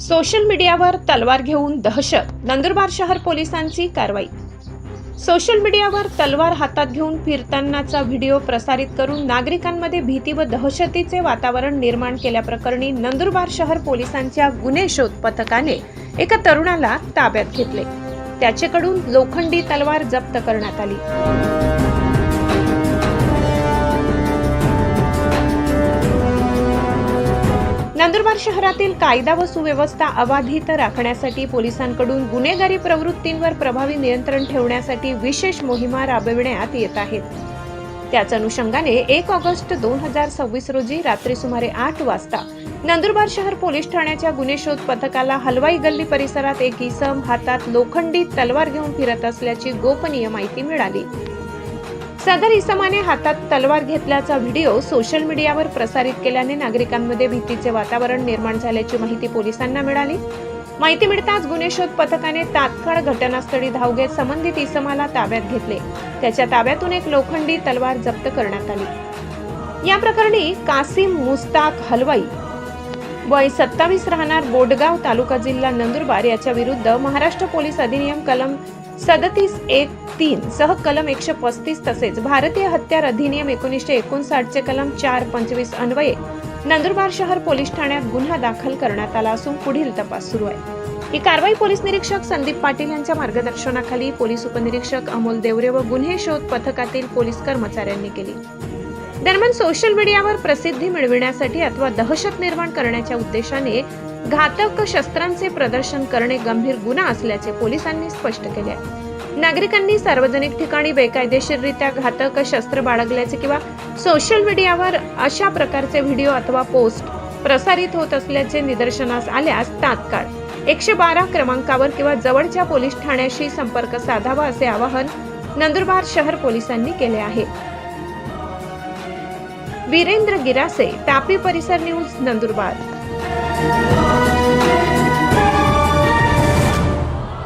Social मीडियावर तलवार घेऊन दहशत, नंदुरबार शहर पोलिसांची कारवाई। सोशल मीडियावर तलवार हातात घेऊन फिरतानाचा व्हिडिओ प्रसारित करून नागरिकांमध्ये भीती व दहशतीचे वातावरण निर्माण केल्याप्रकरणी नंदुरबार शहर पोलिसांच्या गुन्हे शोध पथकाने एका तरुणाला ताब्यात घेतले। त्याच्याकडून लोखंडी तलवार जप्त करण्यात आली। नंदुरबार शहरातील कायदा व सुव्यवस्था अबाधित राखण्यासाठी पोलिसांकडून गुन्हेगारी प्रवृत्तींवर प्रभावी नियंत्रण ठेवण्यासाठी विशेष मोहिमा राबविण्यात येत आहेत। त्याच अनुषंगाने 1 ऑगस्ट 2026 रोजी रात्री सुमारे 8 वाजता नंदुरबार शहर पोलीस ठाण्याच्या गुन्हे शोध पथकाला हलवाई गल्ली परिसरात एक इसम हातात लोखंडी तलवार घेऊन फिरत असल्याची गोपनीय माहिती मिळाली। सदर इसमाने हातात तलवार घेतल्याचा व्हिडिओ सोशल मीडियावर प्रसारित केल्याने नागरिकांमध्ये भीतीचे वातावरण निर्माण झाल्याची माहिती पोलिसांना मिळाली। माहिती मिळताच गुन्हे शोध पथकाने तात्काळ घटनास्थळी धाव घेत संबंधित इसमाला ताब्यात घेतले। त्याच्या ताब्यातून एक लोखंडी तलवार जप्त करण्यात आली। या प्रकरणी कासिम मुस्ताक हलवाई वय 27 राहणार बोडगाव तालुका जिल्हा नंदुरबार याच्या विरुद्ध महाराष्ट्र पोलीस अधिनियम कलम 37(1)(3) सह कलम 135 तसेच भारतीय हत्यार अधिनियम 1959 चे कलम 4(25) अन्वये नंदुरबार शहर पोलीस ठाण्यात गुन्हा दाखल करण्यात आला असून पुढील तपास सुरू आहे। ही कारवाई पोलीस निरीक्षक संदीप पाटील यांच्या मार्गदर्शनाखाली पोलीस उपनिरीक्षक अमोल देवरे व गुन्हे शोध पथकातील पोलीस कर्मचाऱ्यांनी केली। दरम्यान सोशल मीडियावर प्रसिद्धी मिळविण्यासाठी अथवा दहशत निर्माण करण्याच्या उद्देशाने घातक शस्त्रांचे प्रदर्शन करणे गंभीर गुन्हा असल्याचे पोलिसांनी स्पष्ट केले आहे। नागरिकांनी सार्वजनिक ठिकाणी बेकायदेशीररित्या घातक शस्त्र बाळगल्याचे किंवा सोशल मीडियावर अशा प्रकारचे व्हिडिओ अथवा पोस्ट प्रसारित होत असल्याचे निदर्शनास आल्यास तात्काळ 112 क्रमांकावर किंवा जवळच्या पोलीस ठाण्याशी संपर्क साधावा असे आवाहन नंदुरबार शहर पोलिसांनी केले आहे। वीरेंद्र गिरासे, तापी परिसर न्यूज, नंदुरबार।